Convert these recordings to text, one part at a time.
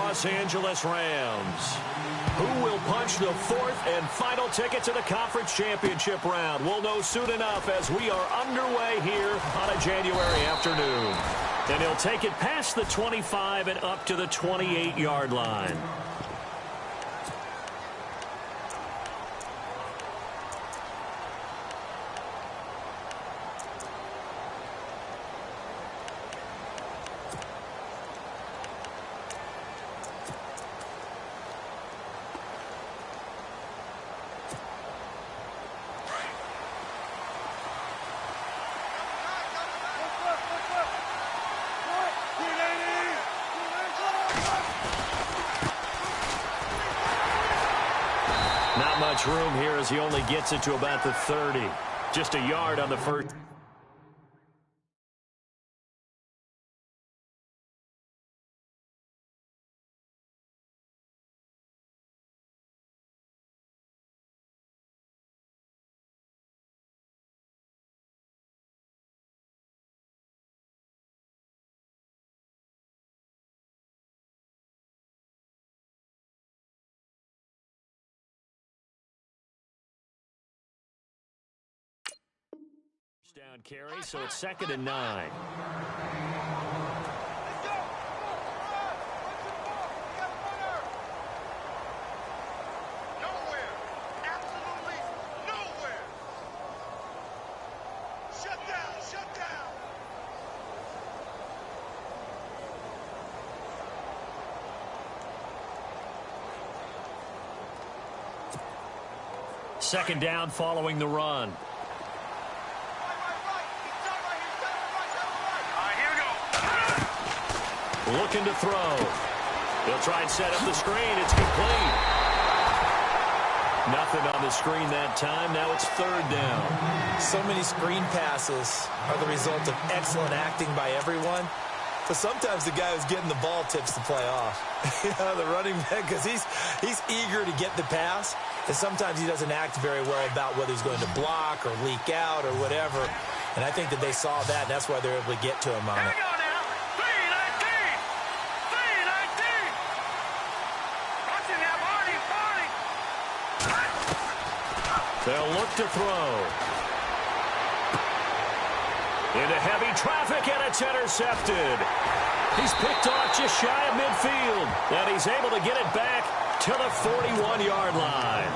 Los Angeles Rams. Who will punch the fourth and final ticket to the conference championship round? We'll know soon enough as we are underway here on a January afternoon. And he'll take it past the 25 and up to the 28-yard line. Not much room here as he only gets it to about the 30. Just a yard on the first. Down carry, so it's 2nd and 9. Nowhere. Absolutely nowhere. Shut down, shut down. Second down following the run. Looking to throw. He'll try and set up the screen. It's complete. Nothing on the screen that time. Now it's 3rd down. So many screen passes are the result of excellent acting by everyone. But sometimes the guy who's getting the ball tips the play off. The running back, because he's eager to get the pass. And sometimes he doesn't act very well about whether he's going to block or leak out or whatever. And I think that they saw that, and that's why they're able to get to him on it. They'll look to throw. Into heavy traffic, and it's intercepted. He's picked off just shy of midfield, and he's able to get it back to the 41-yard line.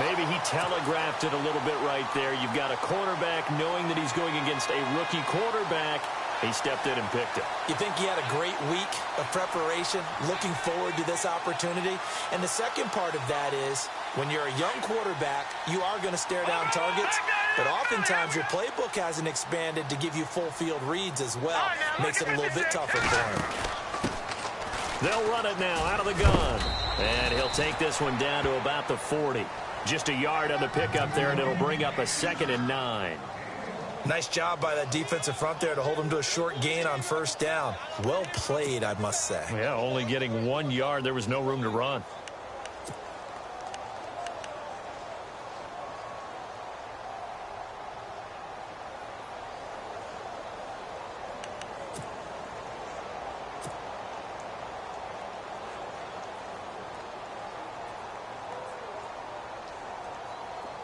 Maybe he telegraphed it a little bit right there. You've got a quarterback knowing that he's going against a rookie quarterback. He stepped in and picked it. You think he had a great week of preparation, looking forward to this opportunity? And the second part of that is, when you're a young quarterback, you are going to stare down targets, but oftentimes your playbook hasn't expanded to give you full field reads as well. Makes it a little bit tougher for him. They'll run it now out of the gun. And he'll take this one down to about the 40. Just a yard on the pickup there, and it'll bring up a 2nd and 9. Nice job by that defensive front there to hold him to a short gain on 1st down. Well played, I must say. Yeah, only getting 1 yard. There was no room to run.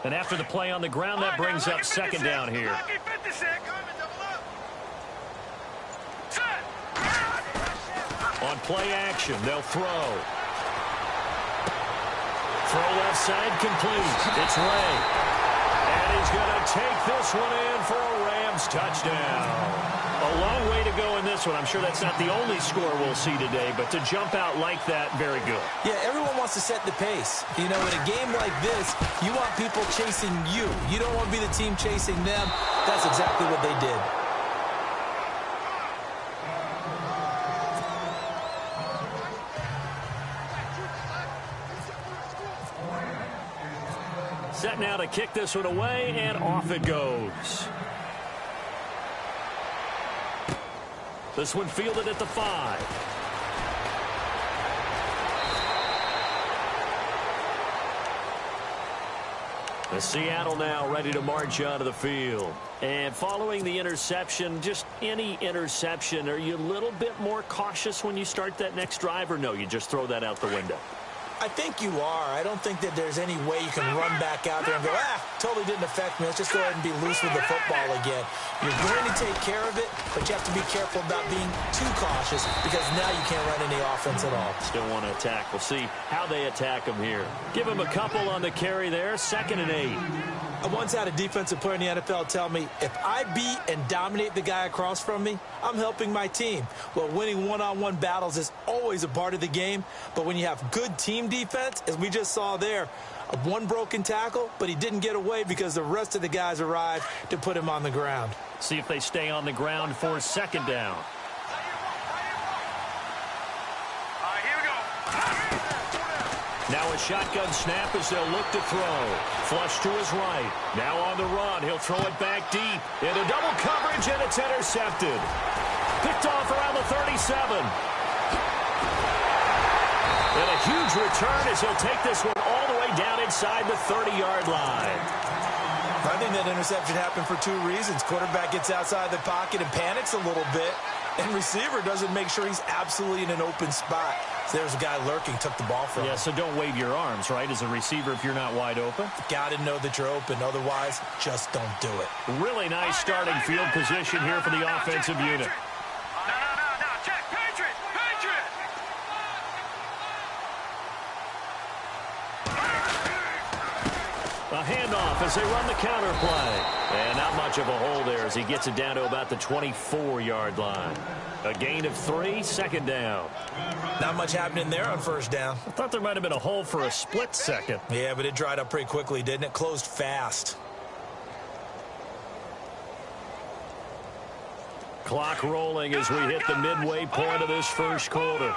And after the play on the ground, that brings up 2nd down here. On play action, they'll throw. Throw left side complete. It's Ray. And he's going to take this one in for a Rams touchdown. A long way to go in this one. I'm sure that's not the only score we'll see today, but to jump out like that, very good. Yeah, everyone wants to set the pace. You know, in a game like this, you want people chasing you. You don't want to be the team chasing them. That's exactly what they did. Set now to kick this one away, and off it goes. This one fielded at the 5. The Seattle now ready to march onto the field. And following the interception, just any interception, are you a little bit more cautious when you start that next drive, or no, you just throw that out the window? I think you are. I don't think that there's any way you can run back out there and go, totally didn't affect me. Let's just go ahead and be loose with the football again. You're going to take care of it, but you have to be careful about being too cautious because now you can't run any offense at all. Still want to attack. We'll see how they attack them here. Give them a couple on the carry there, 2nd and 8. I once had a defensive player in the NFL tell me, if I beat and dominate the guy across from me, I'm helping my team. Well, winning one-on-one battles is always a part of the game, but when you have good team defense, as we just saw there, one broken tackle, but he didn't get away because the rest of the guys arrived to put him on the ground. See if they stay on the ground for 2nd down. Now a shotgun snap as they'll look to throw. Flush to his right. Now on the run. He'll throw it back deep. Into double coverage, and it's intercepted. Picked off around the 37. And a huge return as he'll take this one all the way down inside the 30-yard line. I think that interception happened for 2 reasons. Quarterback gets outside the pocket and panics a little bit, and receiver doesn't make sure he's absolutely in an open spot. So there's a guy lurking, took the ball from him. Yeah, so don't wave your arms, right, as a receiver if you're not wide open. Got to know that you're open. Otherwise, just don't do it. Really nice starting field position here for the offensive unit. Check, Patriot! A handoff as they run the counter play. And not much of a hole there as he gets it down to about the 24-yard line. A gain of 3, 2nd down. Not much happening there on 1st down. I thought there might have been a hole for a split second. Yeah, but it dried up pretty quickly, didn't it? Closed fast. Clock rolling as we hit the midway point of this first quarter.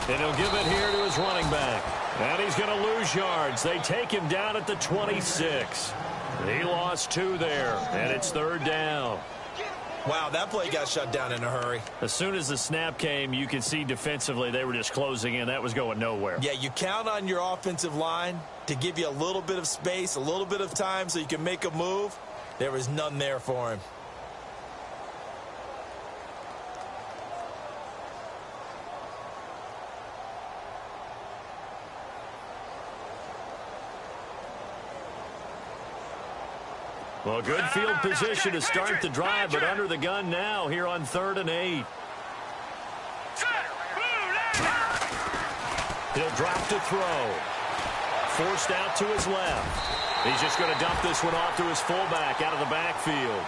And he'll give it here to his running back. And he's going to lose yards. They take him down at the 26. He lost 2 there, and it's 3rd down. Wow, that play got shut down in a hurry. As soon as the snap came, you could see defensively they were just closing in. That was going nowhere. Yeah, you count on your offensive line to give you a little bit of space, a little bit of time so you can make a move. There was none there for him. Well, good field position to start the drive, but under the gun now here on 3rd and 8. He'll drop to throw. Forced out to his left. He's just going to dump this one off to his fullback out of the backfield.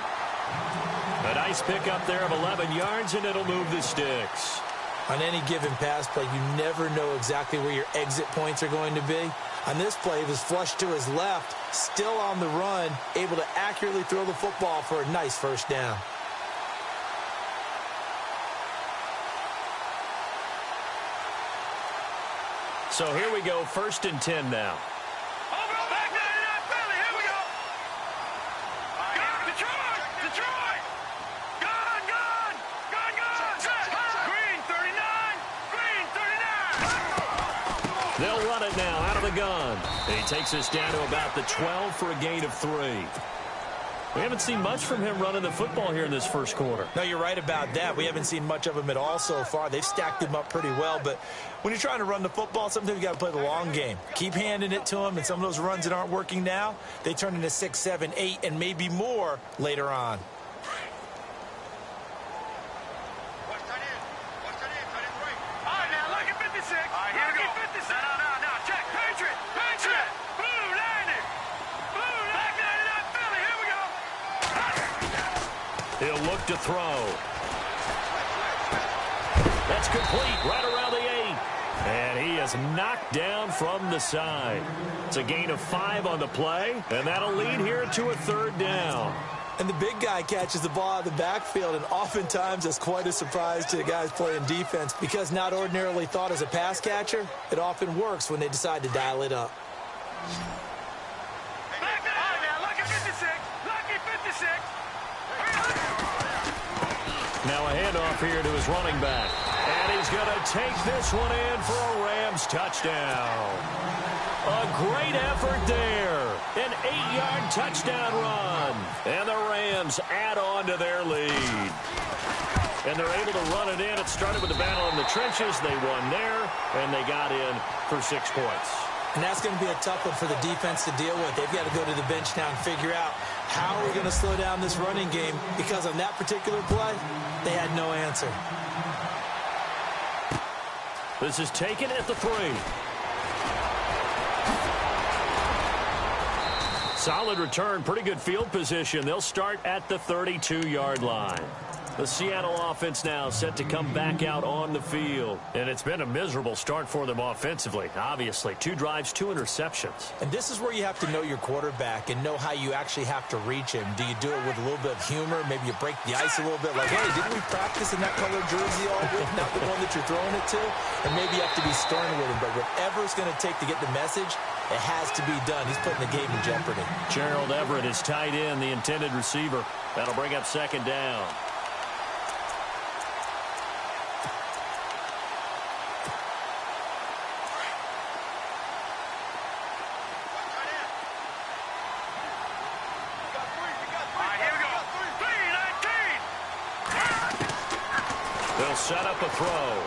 A nice pickup there of 11 yards, and it'll move the sticks. On any given pass play, you never know exactly where your exit points are going to be. On this play, it was flushed to his left, still on the run, able to accurately throw the football for a nice 1st down. So here we go, 1st and 10 now. They'll run it now out of the gun. And he takes us down to about the 12 for a gain of 3. We haven't seen much from him running the football here in this first quarter. No, you're right about that. We haven't seen much of him at all so far. They've stacked him up pretty well, but when you're trying to run the football, sometimes you got to play the long game. Keep handing it to him, and some of those runs that aren't working now, they turn into 6, 7, 8, and maybe more later on. He'll look to throw. That's complete right around the 8. And he is knocked down from the side. It's a gain of 5 on the play, and that'll lead here to a 3rd down. And the big guy catches the ball out of the backfield, and oftentimes it's quite a surprise to the guys playing defense because not ordinarily thought as a pass catcher, it often works when they decide to dial it up. Now a handoff here to his running back. And he's going to take this one in for a Rams touchdown. A great effort there. An 8-yard touchdown run. And the Rams add on to their lead. And they're able to run it in. It started with the battle in the trenches. They won there, and they got in for 6 points. And that's going to be a tough one for the defense to deal with. They've got to go to the bench now and figure out how we're going to slow down this running game, because on that particular play, they had no answer. This is taken at the 3. Solid return, pretty good field position. They'll start at the 32-yard line. The Seattle offense now set to come back out on the field. And it's been a miserable start for them offensively, obviously. 2 drives, 2 interceptions. And this is where you have to know your quarterback and know how you actually have to reach him. Do you do it with a little bit of humor? Maybe you break the ice a little bit, like, hey, didn't we practice in that colored jersey all week? Not the one that you're throwing it to? And maybe you have to be stern with him. But whatever it's going to take to get the message, it has to be done. He's putting the game in jeopardy. Gerald Everett is tight end, the intended receiver. That'll bring up 2nd down. They'll set up a throw.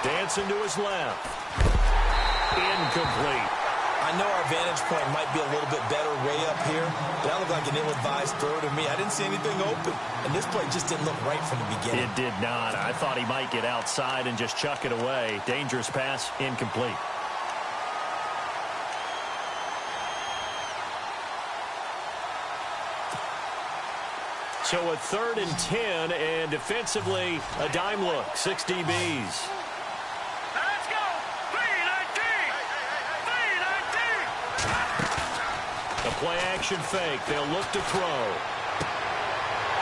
Dancing to his left. Incomplete. I know our vantage point might be a little bit better way up here, but that looked like an ill-advised throw to me. I didn't see anything open, and this play just didn't look right from the beginning. It did not. I thought he might get outside and just chuck it away. Dangerous pass, incomplete. So a 3rd and 10, and defensively, a dime look. 6 DBs. Let's go! 3-19! 3-19! A play-action fake. They'll look to throw.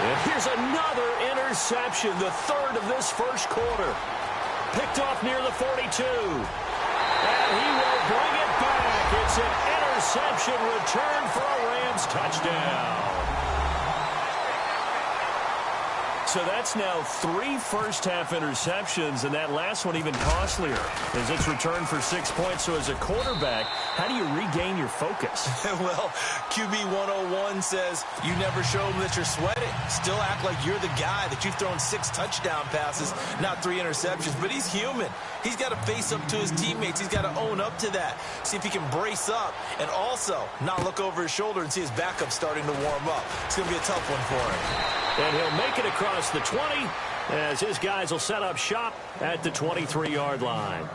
And here's another interception, the 3rd of this first quarter. Picked off near the 42. And he will bring it back. It's an interception return for a Rams touchdown. So that's now 3 first-half interceptions, and that last one even costlier as it's returned for 6 points. So as a quarterback, how do you regain your focus? Well, QB 101 says you never show them that you're sweating. Still act like you're the guy, that you've thrown 6 touchdown passes, not 3 interceptions. But he's human. He's got to face up to his teammates. He's got to own up to that. See if he can brace up and also not look over his shoulder and see his backup starting to warm up. It's going to be a tough one for him. And he'll make it across the 20 as his guys will set up shop at the 23-yard line.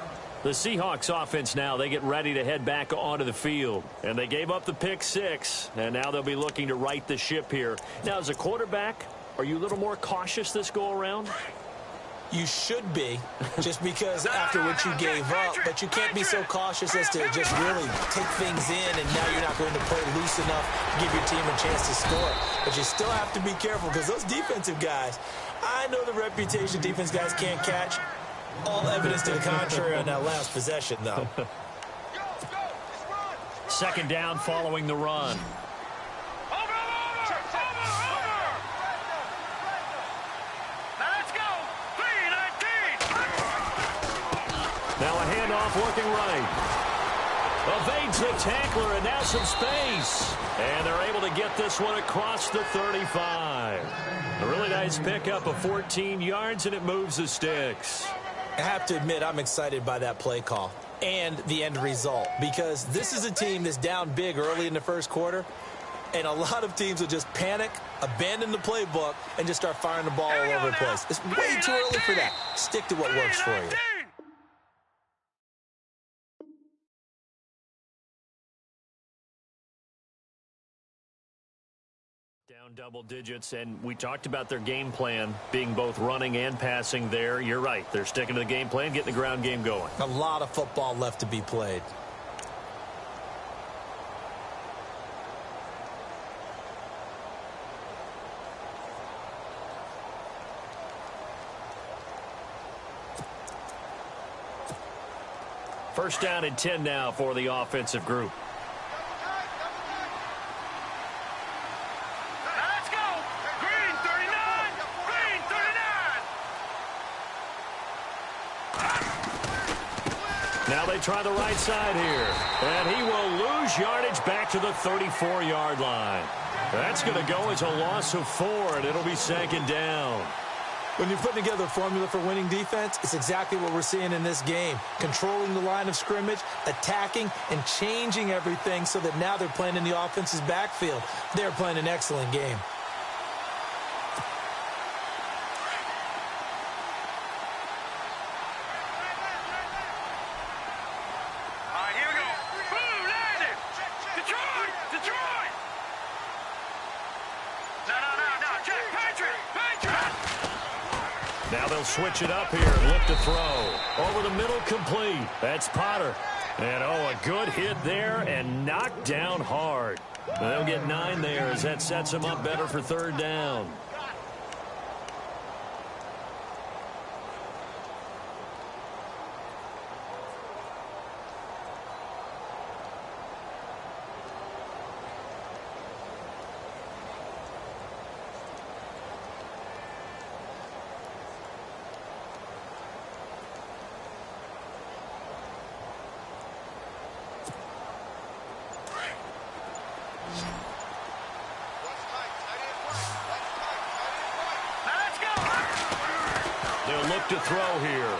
The Seahawks offense now, they get ready to head back onto the field. And they gave up the pick 6, and now they'll be looking to right the ship here. Now, as a quarterback, are you a little more cautious this go-around? You should be, just because after what you gave up, but you can't be so cautious as to just really take things in, and now you're not going to play loose enough to give your team a chance to score. But you still have to be careful, because those defensive guys, I know the reputation defense guys can't catch. All evidence to the contrary on that last possession, though. 2nd down following the run. Now a handoff working right. Evades the tackler, and now some space. And they're able to get this one across the 35. A really nice pickup of 14 yards, and it moves the sticks. I have to admit, I'm excited by that play call and the end result, because this is a team that's down big early in the first quarter, and a lot of teams will just panic, abandon the playbook, and just start firing the ball all over the place. It's way too early for that. Stick to what works for you. Down double digits, and we talked about their game plan being both running and passing there. You're right. They're sticking to the game plan, getting the ground game going. A lot of football left to be played. First down and 10 now for the offensive group. Let's go! Green 39! Green 39! to try the right side here. And he will lose yardage back to the 34-yard line. That's going to go as a loss of 4, and it'll be 2nd down. When you're putting together a formula for winning defense, it's exactly what we're seeing in this game. Controlling the line of scrimmage, attacking, and changing everything so that now they're playing in the offense's backfield. They're playing an excellent game. Now they'll switch it up here and look to throw. Over the middle, complete. That's Potter. And, oh, a good hit there and knocked down hard. They'll get 9 there as that sets them up better for 3rd down. They'll look to throw here.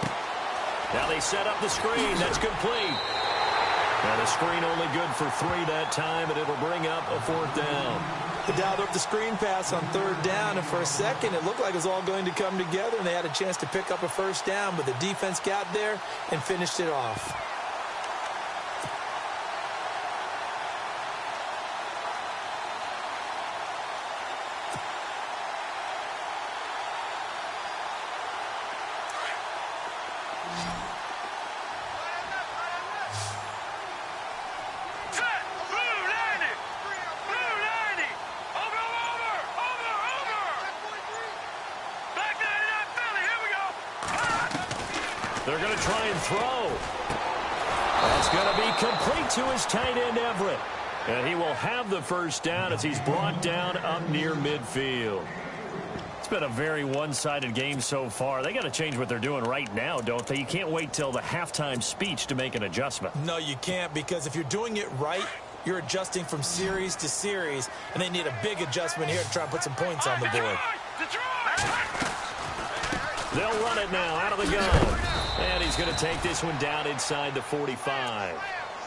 Now they set up the screen. That's complete. And a screen only good for 3 that time, and it'll bring up a 4th down. They dialed up the screen pass on 3rd down, and for a second it looked like it was all going to come together, and they had a chance to pick up a 1st down, but the defense got there and finished it off. They're going to try and throw. That's going to be complete to his tight end, Everett. And he will have the 1st down as he's brought down up near midfield. It's been a very one-sided game so far. They got to change what they're doing right now, don't they? You can't wait till the halftime speech to make an adjustment. No, you can't, because if you're doing it right, you're adjusting from series to series, and they need a big adjustment here to try and put some points on the board. They'll run it now out of the gun. And he's going to take this one down inside the 45.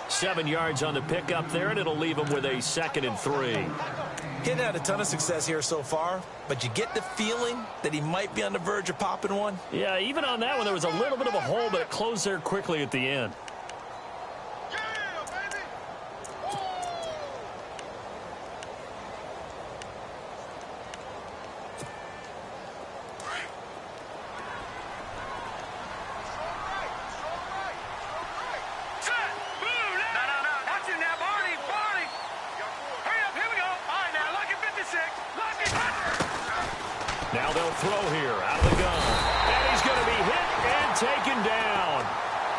7 yards on the pickup there, and it'll leave him with a 2nd and 3. He hadn't had a ton of success here so far, but you get the feeling that he might be on the verge of popping one. Yeah, even on that one, there was a little bit of a hole, but it closed there quickly at the end. Now they'll throw here out of the gun. And he's going to be hit and taken down.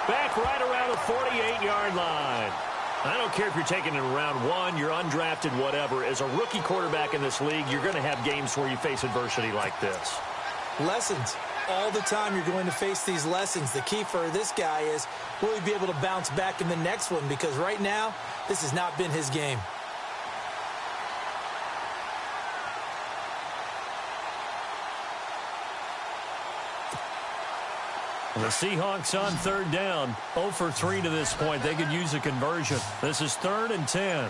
Back right around the 48-yard line. I don't care if you're taking it in round 1, you're undrafted, whatever. As a rookie quarterback in this league, you're going to have games where you face adversity like this. Lessons. All the time you're going to face these lessons. The key for this guy is, will he be able to bounce back in the next one? Because right now, this has not been his game. The Seahawks on 3rd down. 0 for 3 to this point. They could use a conversion. This is 3rd and 10.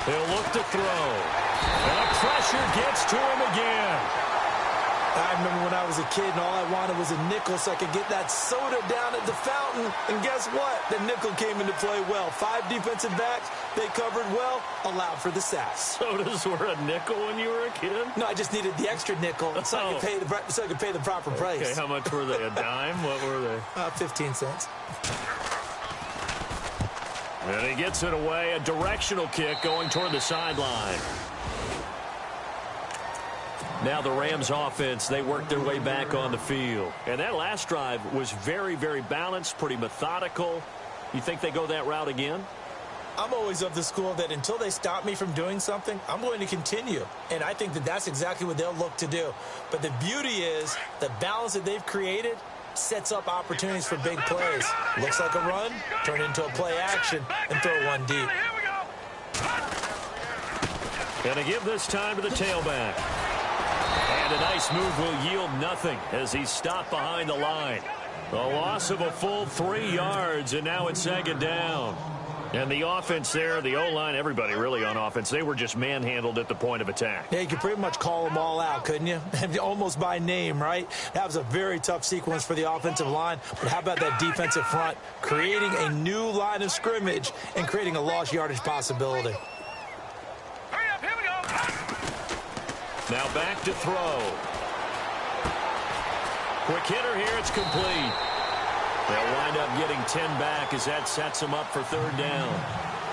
He'll look to throw. And the pressure gets to him again. I remember when I was a kid and all I wanted was a nickel so I could get that soda down at the fountain. And guess what? The nickel came into play well. 5 defensive backs. They covered well, allowed for the sack. Sodas were a nickel when you were a kid? No, I just needed the extra nickel so I could pay the proper price. Okay, how much were they? A dime? What were they? 15 cents. And he gets it away. A directional kick going toward the sideline. Now the Rams offense, they worked their way back on the field. And that last drive was very, very balanced, pretty methodical. You think they go that route again? I'm always of the school that until they stop me from doing something, I'm going to continue. And I think that that's exactly what they'll look to do. But the beauty is the balance that they've created sets up opportunities for big plays. Looks like a run, turn into a play action, and throw one deep. Going to give this time to the tailback. And a nice move will yield nothing as he's stopped behind the line. A loss of a full 3 yards, and now it's second down. And the offense there, the O-line, everybody really on offense, they were just manhandled at the point of attack. Yeah, you could pretty much call them all out, couldn't you? Almost by name, right? That was a very tough sequence for the offensive line. But how about that defensive front creating a new line of scrimmage and creating a lost yardage possibility? Hurry up, here we go. Now back to throw. Quick hitter here, it's complete. They'll wind up getting 10 back as that sets them up for third down.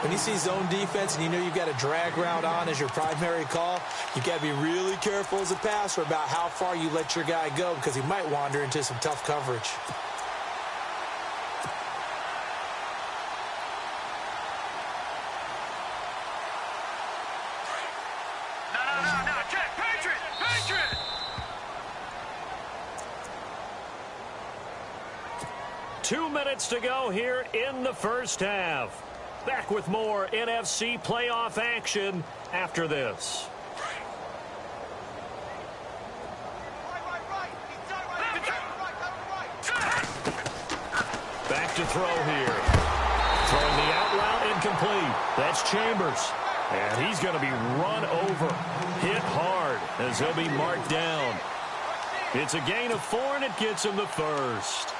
When you see zone defense and you know you've got a drag route on as your primary call, you've got to be really careful as a passer about how far you let your guy go because he might wander into some tough coverage. No, check. Patriot! 2 minutes to go here in the first half. Back with more NFC playoff action after this. Back to throw here. Throwing the out route incomplete. That's Chambers. And he's going to be run over. Hit hard as he'll be marked down. It's a gain of 4, and it gets him the first.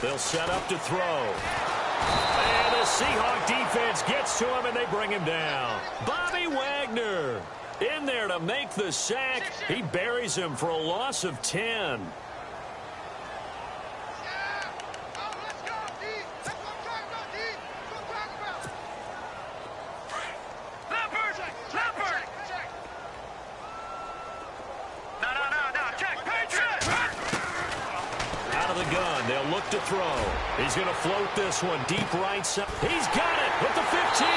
They'll set up to throw. And the Seahawk defense gets to him, and they bring him down. Bobby Wagner in there to make the sack. He buries him for a loss of 10. They'll look to throw. He's going to float this one deep right side. He's got it with the 15.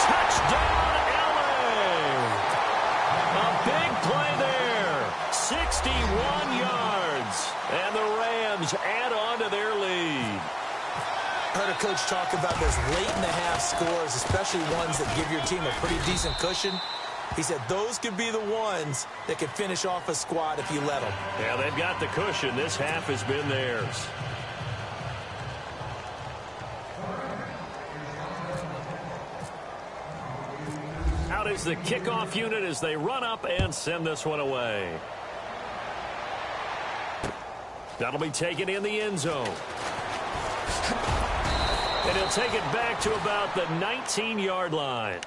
Touchdown, LA. A big play there. 61 yards. And the Rams add on to their lead. I heard a coach talk about those late-in-the-half scores, especially ones that give your team a pretty decent cushion. He said those could be the ones that could finish off a squad if you let them. Yeah, they've got the cushion. This half has been theirs. Out is the kickoff unit as they run up and send this one away. That'll be taken in the end zone. And he'll take it back to about the 19-yard line.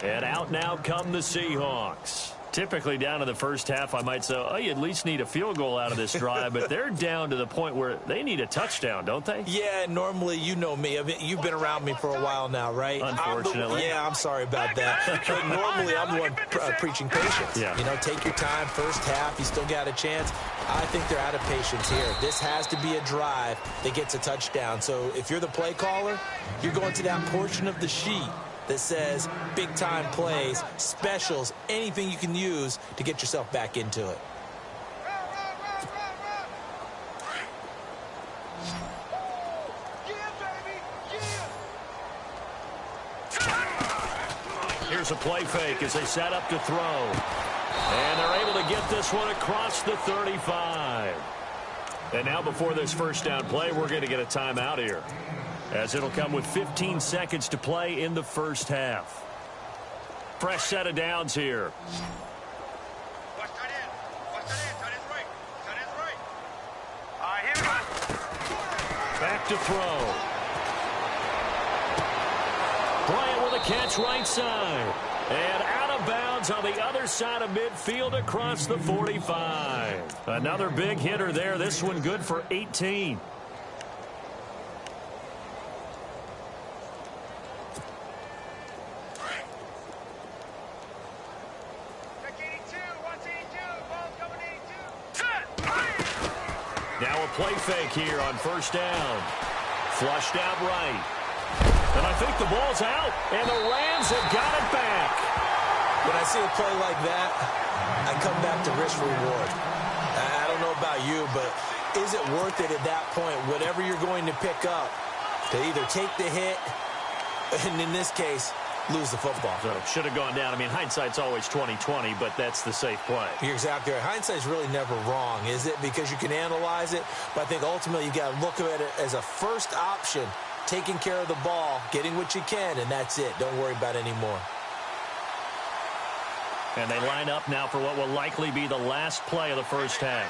And out now come the Seahawks. Typically down in the first half, I might say, oh, you at least need a field goal out of this drive. But they're down to the point where they need a touchdown, don't they? Yeah, normally, you know me. I mean, you've been around me for a while now, right? Unfortunately. I'm sorry about that. But normally, I'm the one preaching patience. Yeah. You know, take your time. First half, you still got a chance. I think they're out of patience here. This has to be a drive that gets a touchdown. So if you're the play caller, you're going to that portion of the sheet that says big-time plays, specials, anything you can use to get yourself back into it. Here's a play fake as they set up to throw. And they're able to get this one across the 35. And now before this first down play, we're going to get a timeout here, as it'll come with 15 seconds to play in the first half. Fresh set of downs here. Watch tight end. Watch tight end. Tight end's right. Tight end's right. All right, here we go. Back to throw. Bryant with a catch right side. And out of bounds on the other side of midfield across the 45. Another big hitter there. This one good for 18. Now a play fake here on first down. Flushed out right. And I think the ball's out, and the Rams have got it back. When I see a play like that, I come back to risk reward. I don't know about you, but is it worth it at that point, whatever you're going to pick up, to either take the hit, and in this case, lose the football? So should have gone down. I mean, hindsight's always 20/20, but that's the safe play. You're exactly right. Hindsight's really never wrong, is it? Because you can analyze it, but I think ultimately you got to look at it as a first option, taking care of the ball, getting what you can, and that's it. Don't worry about it anymore. And they line up now for what will likely be the last play of the first half.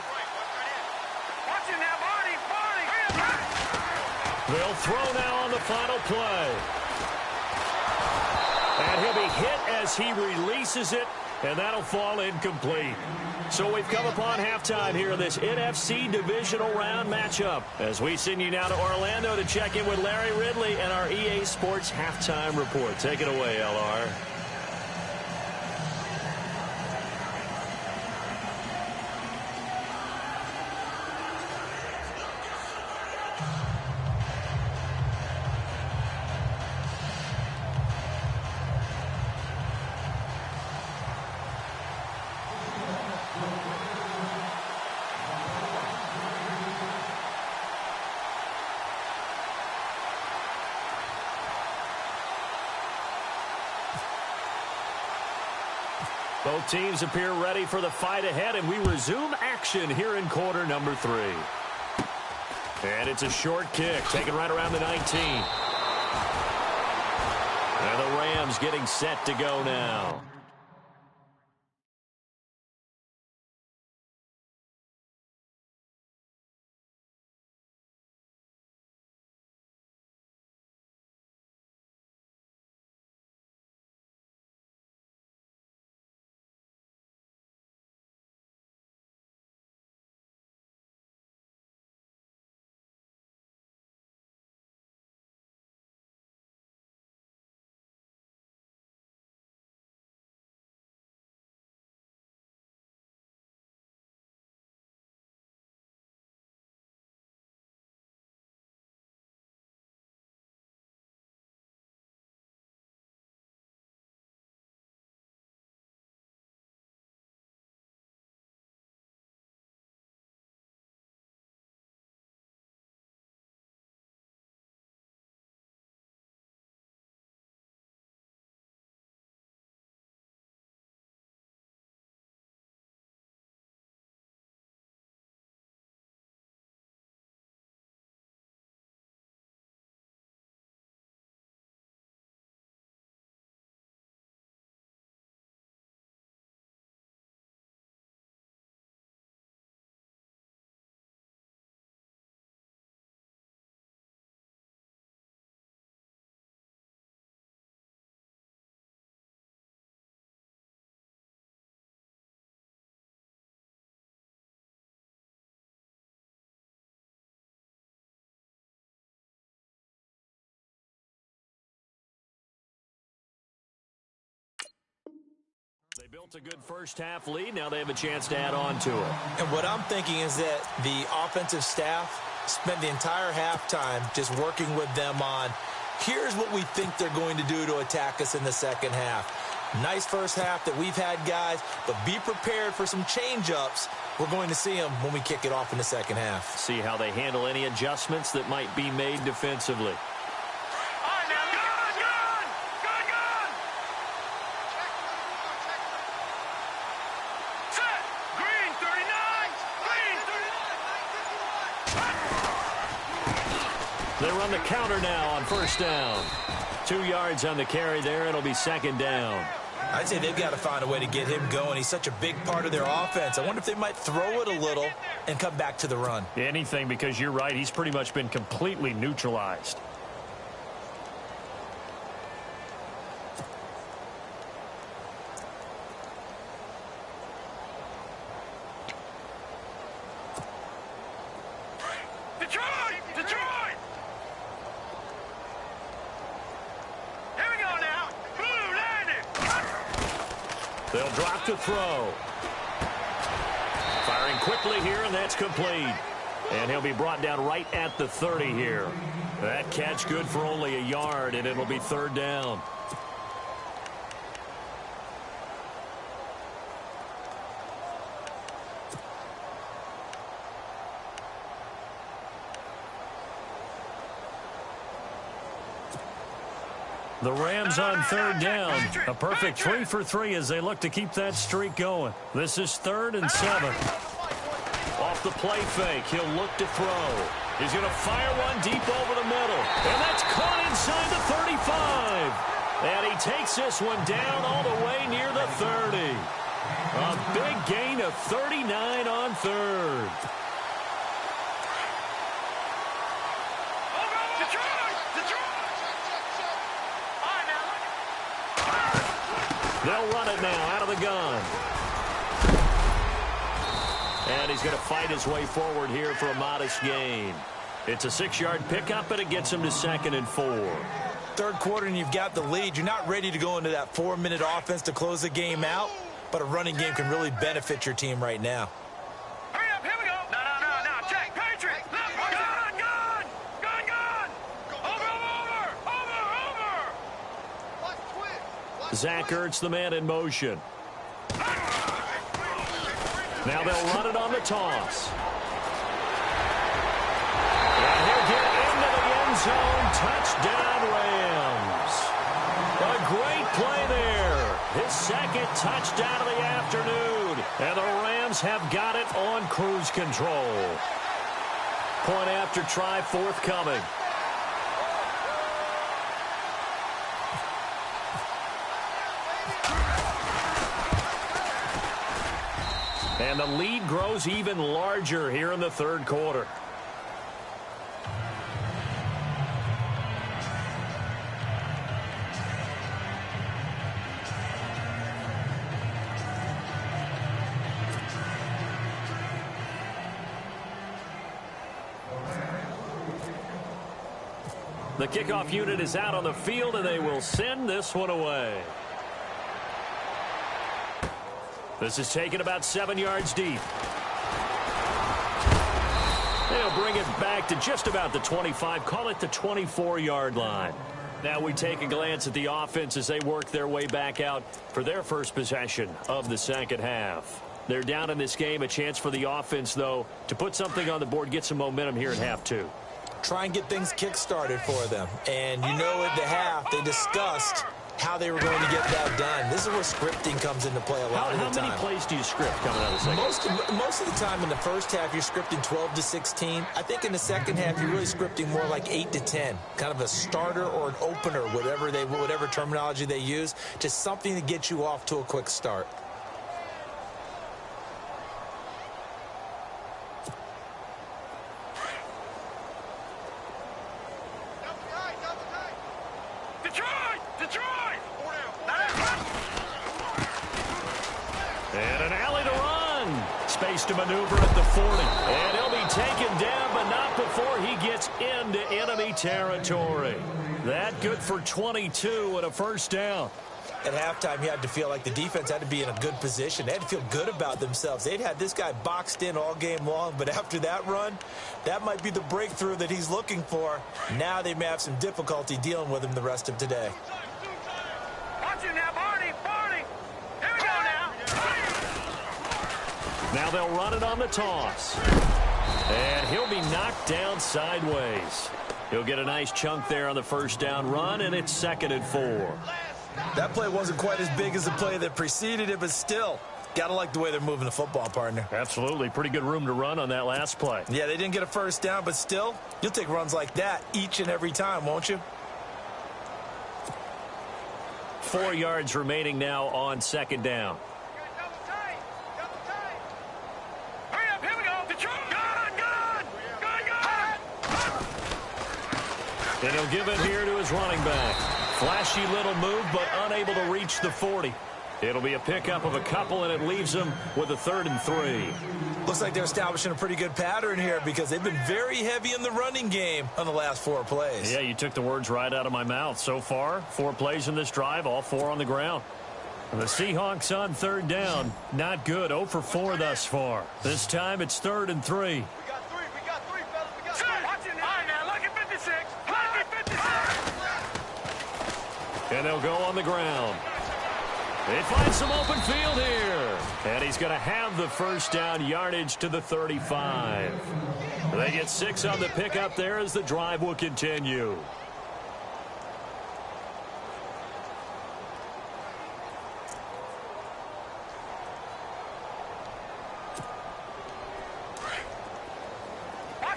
They'll throw now on the final play. And he'll be hit as he releases it, and that'll fall incomplete. So we've come upon halftime here in this NFC divisional round matchup as we send you now to Orlando to check in with Larry Ridley and our EA Sports halftime report. Take it away, LR. Both teams appear ready for the fight ahead, and we resume action here in quarter number 3. And it's a short kick, taken right around the 19. And the Rams getting set to go now. They built a good first-half lead. Now they have a chance to add on to it. And what I'm thinking is that the offensive staff spent the entire halftime just working with them on, here's what we think they're going to do to attack us in the second half. Nice first half that we've had, guys, but be prepared for some change-ups. We're going to see them when we kick it off in the second half. See how they handle any adjustments that might be made defensively. They run the counter now on first down. 2 yards on the carry there. It'll be second down. I'd say they've got to find a way to get him going. He's such a big part of their offense. I wonder if they might throw it a little and come back to the run. Anything, because you're right. He's pretty much been completely neutralized. Detroit! Detroit! Here we go now. Blue landing. They'll drop to throw. Firing quickly here, and that's complete. And he'll be brought down right at the 30 here. That catch good for only a yard, and it'll be third down. The Rams on third down. A perfect 3 for 3 as they look to keep that streak going. This is 3rd and 7. Off the play fake, he'll look to throw. He's going to fire one deep over the middle. And that's caught inside the 35. And he takes this one down all the way near the 30. A big gain of 39 on third. They'll run it now out of the gun. And he's going to fight his way forward here for a modest gain. It's a 6-yard pickup, and it gets him to 2nd and 4. Third quarter, and you've got the lead. You're not ready to go into that 4-minute offense to close the game out, but a running game can really benefit your team right now. Hurry up, here we go. No. Check. Patriot. Gun. Over. Zach Ertz, the man in motion. Now they'll run it on the toss. And he'll get into the end zone. Touchdown, Rams. A great play there. His 2nd touchdown of the afternoon. And the Rams have got it on cruise control. Point after try forthcoming. And the lead grows even larger here in the third quarter. The kickoff unit is out on the field, and they will send this one away. This is taken about 7 yards deep. They'll bring it back to just about the 25, call it the 24-yard line. Now we take a glance at the offense as they work their way back out for their first possession of the second half. They're down in this game. A chance for the offense, though, to put something on the board, get some momentum here in half 2. Try and get things kick-started for them. And you know at the half, they discussed how they were going to get that done. This is where scripting comes into play a lot of the time. How many plays do you script coming out of the second? Most of the time in the first half, you're scripting 12 to 16. I think in the second half, you're really scripting more like 8 to 10. Kind of a starter or an opener, whatever terminology they use. Just something to get you off to a quick start. And an alley to run. Space to maneuver at the 40. And he'll be taken down, but not before he gets into enemy territory. That good for 22 and a first down. At halftime, you had to feel like the defense had to be in a good position. They had to feel good about themselves. They'd had this guy boxed in all game long, but after that run, that might be the breakthrough that he's looking for. Now they may have some difficulty dealing with him the rest of today. Watch him now, Barney. Here we go now. Now they'll run it on the toss. And he'll be knocked down sideways. He'll get a nice chunk there on the first down run, and it's 2nd and 4. That play wasn't quite as big as the play that preceded it, but still, gotta like the way they're moving the football, partner. Absolutely. Pretty good room to run on that last play. Yeah, they didn't get a first down, but still, you'll take runs like that each and every time, won't you? 4 yards remaining now on 2nd down. Hurry up, here we go. Detroit. Gun. And he'll give it here to his running back. Flashy little move, but unable to reach the 40. It'll be a pickup of a couple, and it leaves them with a 3rd and 3. Looks like they're establishing a pretty good pattern here because they've been very heavy in the running game on the last 4 plays. Yeah, you took the words right out of my mouth. So far, 4 plays in this drive, all 4 on the ground. And the Seahawks on 3rd down. Not good. 0 for 4 thus far. This time it's 3rd and 3. We got 3, fellas. We got 3. Watch it now. All right, now, look at 56. Look at 56. And they'll go on the ground. They find some open field here. And he's going to have the 1st down, yardage to the 35. They get 6 on the pickup there as the drive will continue.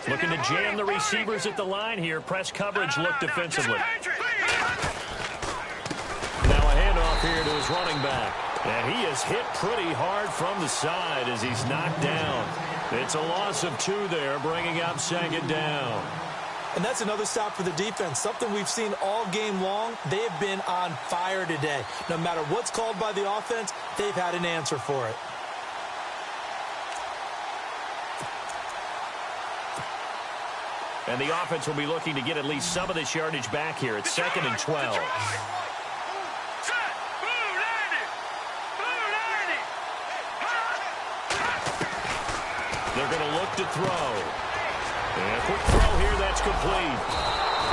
Looking to jam the receivers at the line here. Press coverage look defensively. Now a handoff here to his running back. And he is hit pretty hard from the side as he's knocked down. It's a loss of 2 there, bringing up 2nd down. And that's another stop for the defense, something we've seen all game long. They have been on fire today. No matter what's called by the offense, they've had an answer for it. And the offense will be looking to get at least some of this yardage back here. It's 2nd and 12. They're going to look to throw. And a quick throw here, that's complete.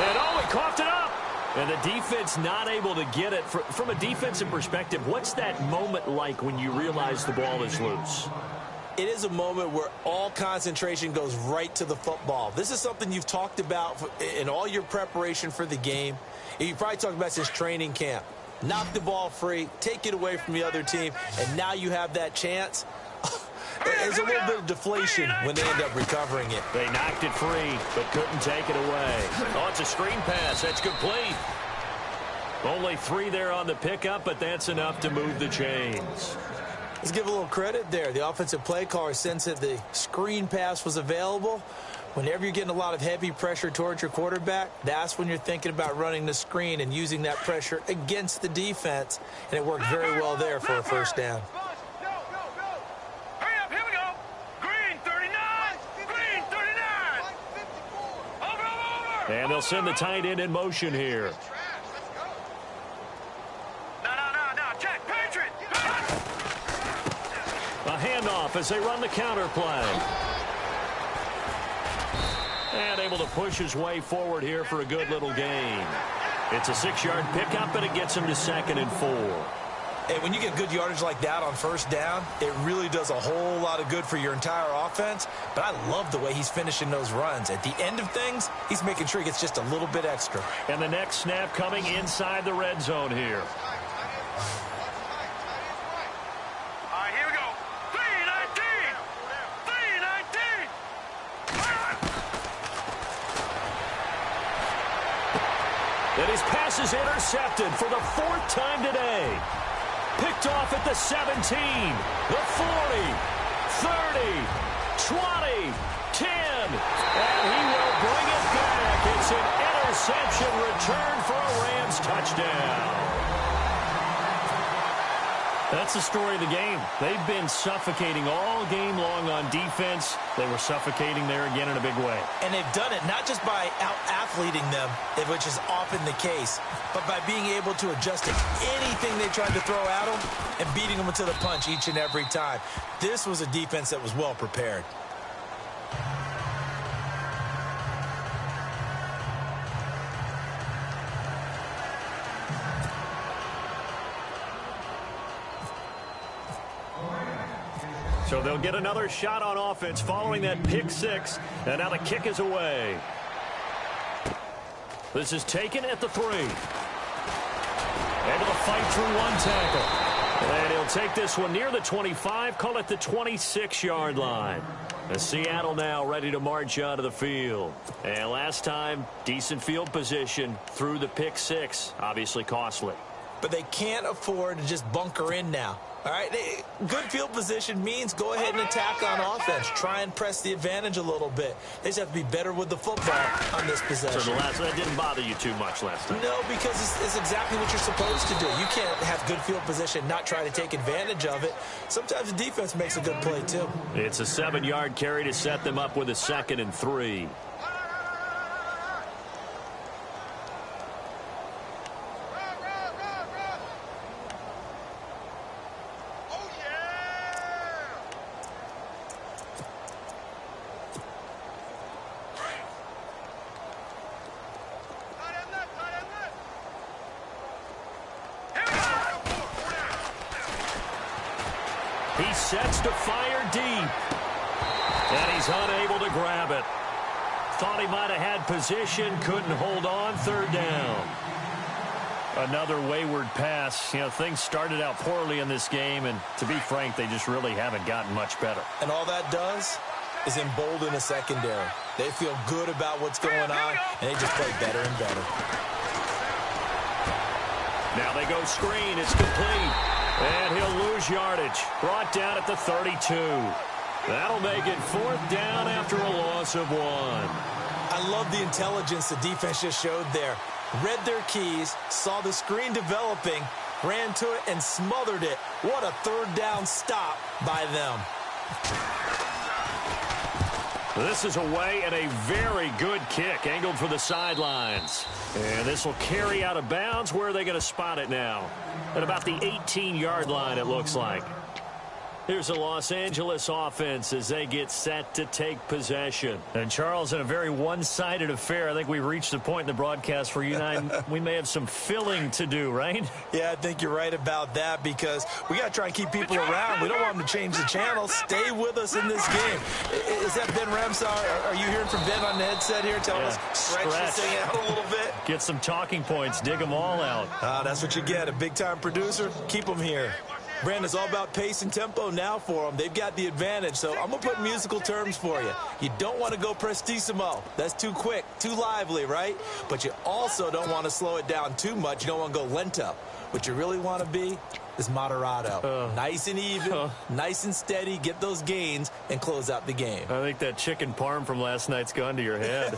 And oh, he coughed it up. And the defense not able to get it. From a defensive perspective, what's that moment like when you realize the ball is loose? It is a moment where all concentration goes right to the football. This is something you've talked about in all your preparation for the game. You probably talked about since training camp. Knock the ball free, take it away from the other team, and now you have that chance. There's a little bit of deflation when they end up recovering it. They knocked it free, but couldn't take it away. Oh, it's a screen pass. That's complete. Only 3 there on the pickup, but that's enough to move the chains. Let's give a little credit there. The offensive play caller sensed that the screen pass was available. Whenever you're getting a lot of heavy pressure towards your quarterback, that's when you're thinking about running the screen and using that pressure against the defense. And it worked very well there for a 1st down. Hurry up, here we go. Green 39. Green 39. Over. And they'll send the tight end in motion here. A handoff as they run the counter play. And able to push his way forward here for a good little gain. It's a 6-yard pickup, and it gets him to 2nd and 4. Hey, when you get good yardage like that on 1st down, it really does a whole lot of good for your entire offense. But I love the way he's finishing those runs. At the end of things, he's making sure he gets just a little bit extra. And the next snap coming inside the red zone here. And his pass is intercepted for the 4th time today. Picked off at the 17, the 40, 30, 20, 10. And he will bring it back. It's an interception return for a Rams touchdown. That's the story of the game. They've been suffocating all game long on defense. They were suffocating there again in a big way. And they've done it not just by out-athleting them, which is often the case, but by being able to adjust to anything they tried to throw at them and beating them to the punch each and every time. This was a defense that was well prepared. So they'll get another shot on offense following that pick 6. And now the kick is away. This is taken at the 3. Able to fight through 1 tackle. And he'll take this one near the 25, call it the 26-yard line. As Seattle now ready to march out of the field. And last time, decent field position through the pick 6. Obviously costly. but they can't afford to just bunker in now. All right, good field position means go ahead and attack on offense. Try and press the advantage a little bit. They just have to be better with the football on this possession. So that didn't bother you too much last time? No, because it's exactly what you're supposed to do. You can't have good field position, not try to take advantage of it. Sometimes the defense makes a good play, too. It's a 7-yard carry to set them up with a 2nd and 3. He sets to fire deep. And he's unable to grab it. Thought he might have had position, couldn't hold on, 3rd down. Another wayward pass. You know, things started out poorly in this game, and to be frank, they just really haven't gotten much better. And all that does is embolden a secondary. They feel good about what's going on, and they just play better and better. Now they go screen. It's complete. And he'll lose yardage. Brought down at the 32. That'll make it 4th down after a loss of 1. I love the intelligence the defense just showed there. Read their keys, saw the screen developing, ran to it, and smothered it. What a 3rd down stop by them. This is away and a very good kick, angled for the sidelines. And this will carry out of bounds. Where are they going to spot it now? At about the 18-yard line, it looks like. Here's the Los Angeles offense as they get set to take possession. And, Charles, in a very one-sided affair, I think we've reached the point in the broadcast where you and I, we may have some filling to do, right? Yeah, I think you're right about that because we got to try and keep people around. We don't want them to change the channel. Stay with us in this game. Is that Ben Ramsar? Are you hearing from Ben on the headset here telling us stretch this thing out a little bit? Get some talking points. Dig them all out. That's what you get. A big-time producer. Keep them here. Brandon, it's all about pace and tempo now for them. They've got the advantage, so I'm going to put musical terms for you. You don't want to go prestissimo. That's too quick, too lively, right? But you also don't want to slow it down too much. You don't want to go lento. What you really want to be is moderato. Nice and even, nice and steady, get those gains, and close out the game. I think that chicken parm from last night's gone to your head.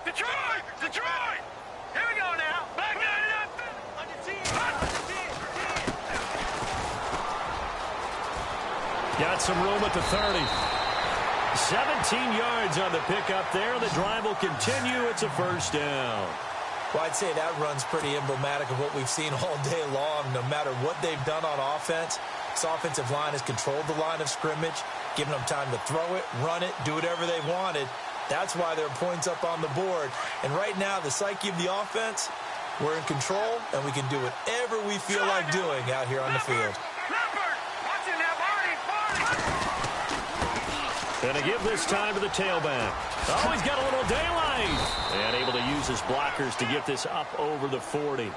Detroit! Detroit! Here we go now. Back on your team. Got some room at the 30. 17 yards on the pickup there. The drive will continue. It's a 1st down. Well, I'd say that run's pretty emblematic of what we've seen all day long. No matter what they've done on offense, this offensive line has controlled the line of scrimmage, given them time to throw it, run it, do whatever they wanted. That's why there are points up on the board. And right now, the psyche of the offense, we're in control, and we can do whatever we feel like doing out here on the field. And to give this time to the tailback. Oh, he's got a little daylight. And able to use his blockers to get this up over the 40.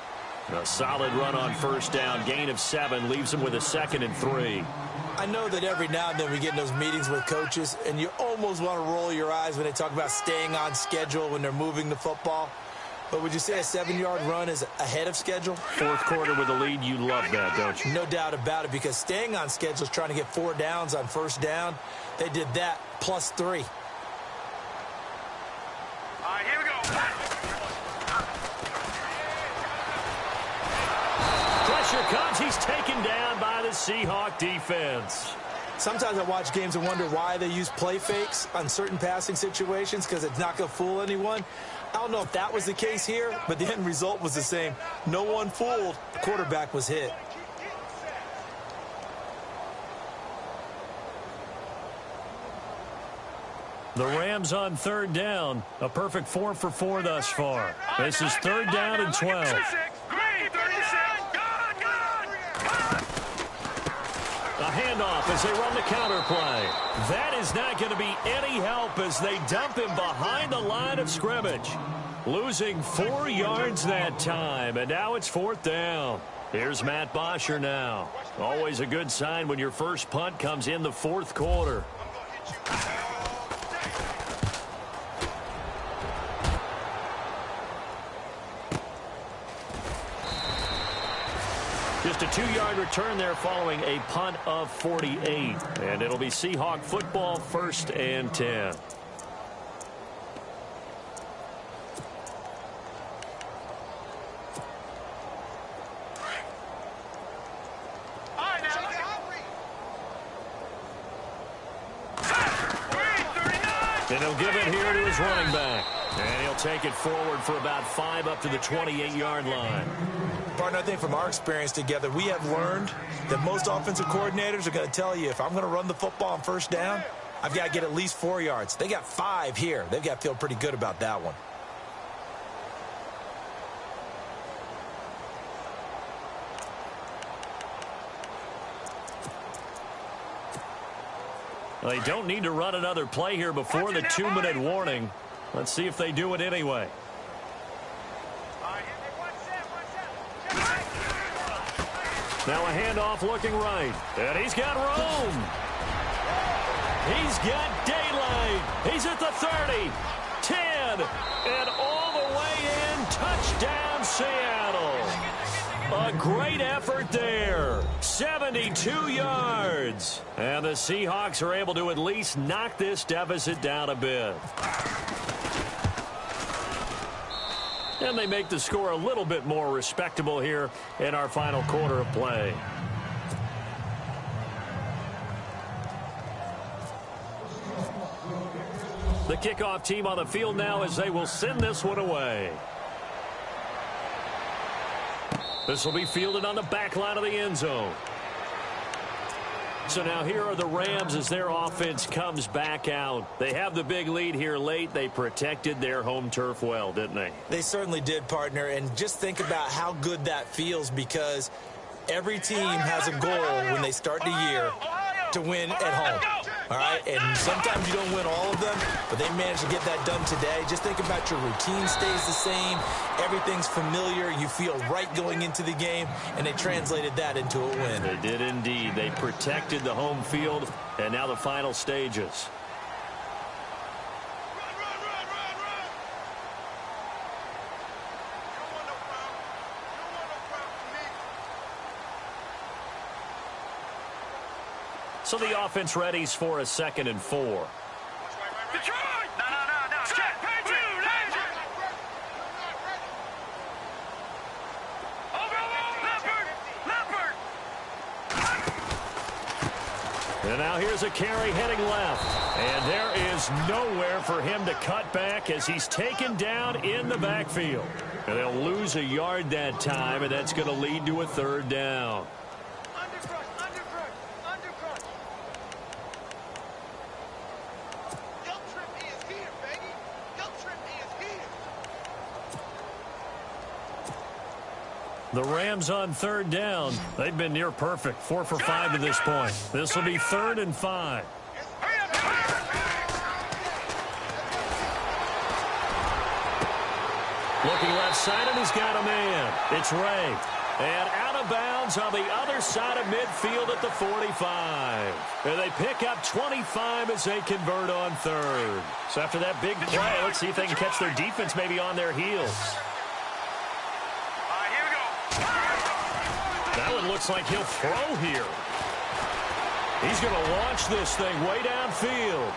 A solid run on 1st down. Gain of 7 leaves him with a 2nd and 3. I know that every now and then we get in those meetings with coaches, and you almost want to roll your eyes when they talk about staying on schedule when they're moving the football. But would you say a 7-yard run is ahead of schedule? 4th quarter with a lead, you love that, don't you? No doubt about it, because staying on schedule is trying to get 4 downs on 1st down. They did that plus 3. All right, here we go. Pressure comes. He's taken down by the Seahawk defense. Sometimes I watch games and wonder why they use play fakes on certain passing situations because it's not going to fool anyone. I don't know if that was the case here, but the end result was the same. No one fooled. The quarterback was hit. The Rams on 3rd down. A perfect 4 for 4 thus far. This is 3rd down and 12. A handoff as they run the counter play. That is not going to be any help as they dump him behind the line of scrimmage. Losing 4 yards that time, and now it's 4th down. Here's Matt Bosher now. Always a good sign when your first punt comes in the 4th quarter. Just a 2-yard return there following a punt of 48. And it'll be Seahawk football, 1st and 10. And he'll give it here to his running back. And he'll take it forward for about 5 up to the 28-yard line. Partner, I think from our experience together, we have learned that most offensive coordinators are going to tell you, if I'm going to run the football on 1st down, I've got to get at least 4 yards. They got 5 here. They've got to feel pretty good about that one. Well, they don't need to run another play here before the 2-minute warning. Let's see if they do it anyway. Now a handoff looking right. And he's got room. He's got daylight. He's at the 30, 10, and all the way in. Touchdown, Seattle. A great effort there. 72 yards. And the Seahawks are able to at least knock this deficit down a bit. And they make the score a little bit more respectable here in our final quarter of play. The kickoff team on the field now as they will send this one away. This will be fielded on the back line of the end zone. So now here are the Rams as their offense comes back out. They have the big lead here late. They protected their home turf well, didn't they? They certainly did, partner. And just think about how good that feels, because every team has a goal when they start the year to win at home. All right, and sometimes you don't win all of them, but they managed to get that done today. Just think about your routine stays the same. Everything's familiar. You feel right going into the game, and they translated that into a win. They did indeed. They protected the home field, and now the final stages. So the offense readies for a 2nd and 4. Detroit! No. Check. Pay 2. Leopard! And now here's a carry heading left. And there is nowhere for him to cut back as he's taken down in the backfield. And they'll lose a yard that time, and that's going to lead to a 3rd down. The Rams on 3rd down. They've been near perfect. 4 for 5 to this point. This will be 3rd and 5. Looking left side, and he's got a man. It's Ray. And out of bounds on the other side of midfield at the 45. And they pick up 25 as they convert on 3rd. So after that big play, let's see if they can catch their defense maybe on their heels. That one looks like he'll throw here. He's going to launch this thing way downfield.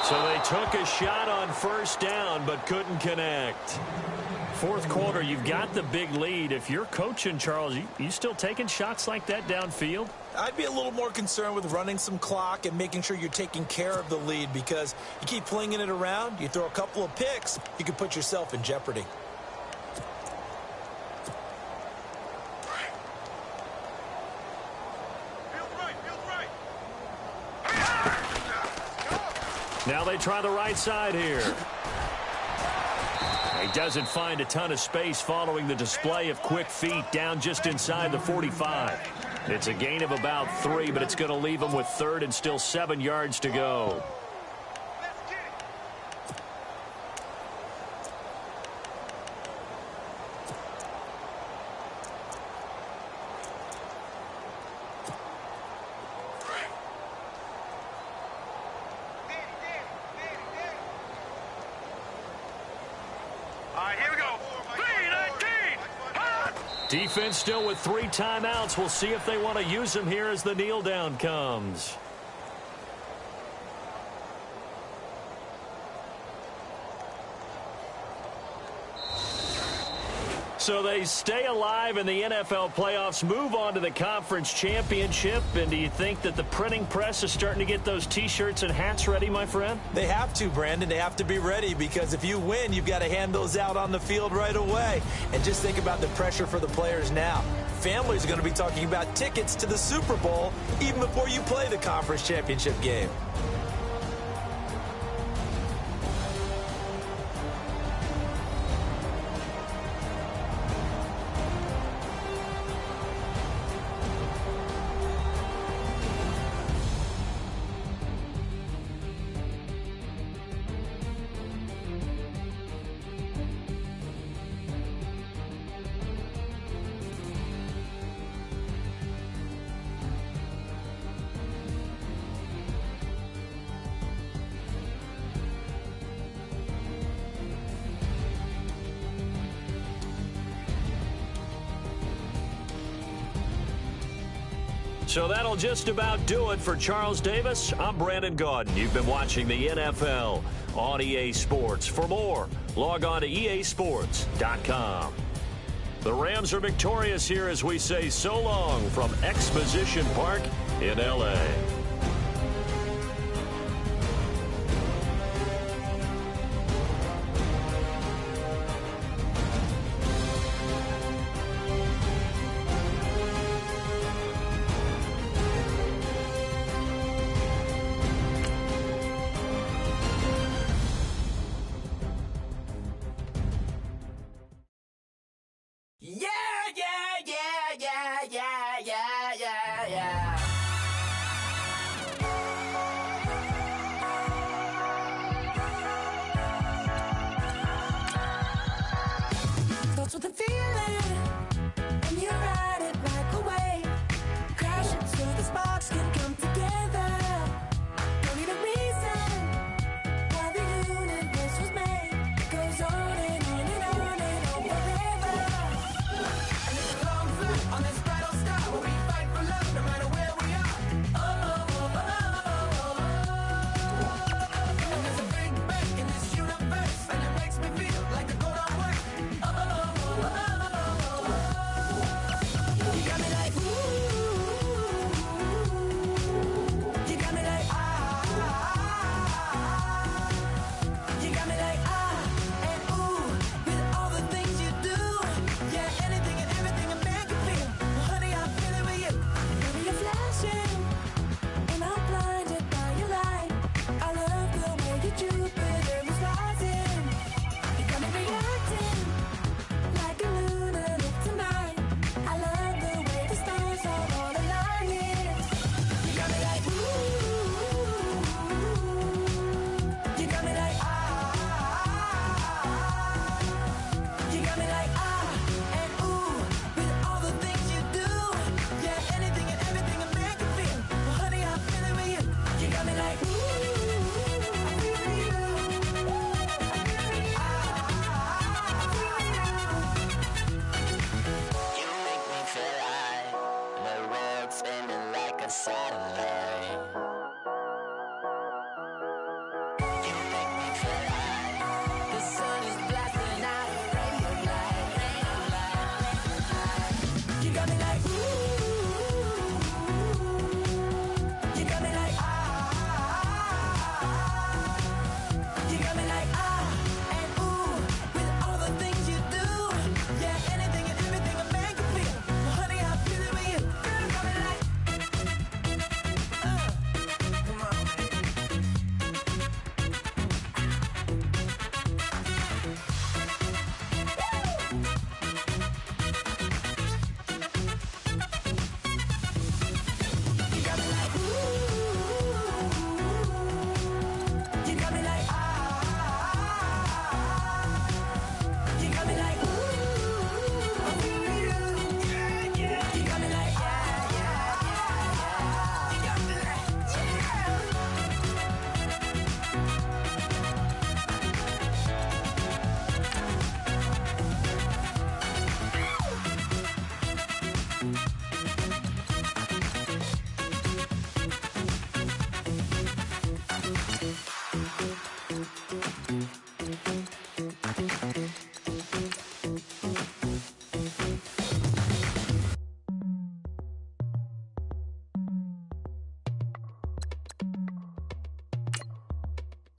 So they took a shot on 1st down but couldn't connect. 4th quarter, you've got the big lead. If you're coaching, Charles, you still taking shots like that downfield? I'd be a little more concerned with running some clock and making sure you're taking care of the lead, because you keep flinging it around, you throw a couple of picks, you can put yourself in jeopardy. Now they try the right side here. He doesn't find a ton of space following the display of quick feet down just inside the 45. It's a gain of about 3, but it's going to leave him with 3rd and still 7 yards to go. Defense still with 3 timeouts. We'll see if they want to use them here as the kneel down comes. So they stay alive in the NFL playoffs, move on to the conference championship. And do you think that the printing press is starting to get those T-shirts and hats ready, my friend? They have to, Brandon. They have to be ready because if you win, you've got to hand those out on the field right away. And just think about the pressure for the players now. Families are going to be talking about tickets to the Super Bowl even before you play the conference championship game. So that'll just about do it for Charles Davis. I'm Brandon Gaudin. You've been watching the NFL on EA Sports. For more, log on to easports.com. The Rams are victorious here as we say so long from Exposition Park in L.A.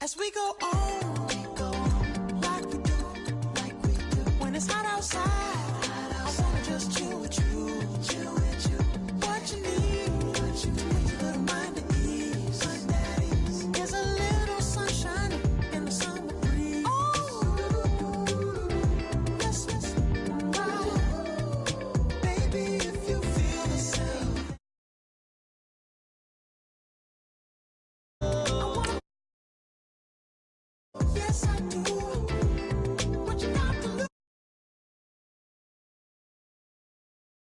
As we go on, like we do. When it's hot outside, I wanna just chill with you. What you need, put your little mind at ease. There's a little sunshine in the summer breeze. Yes, right. Baby, if you feel the same. Yes, I do.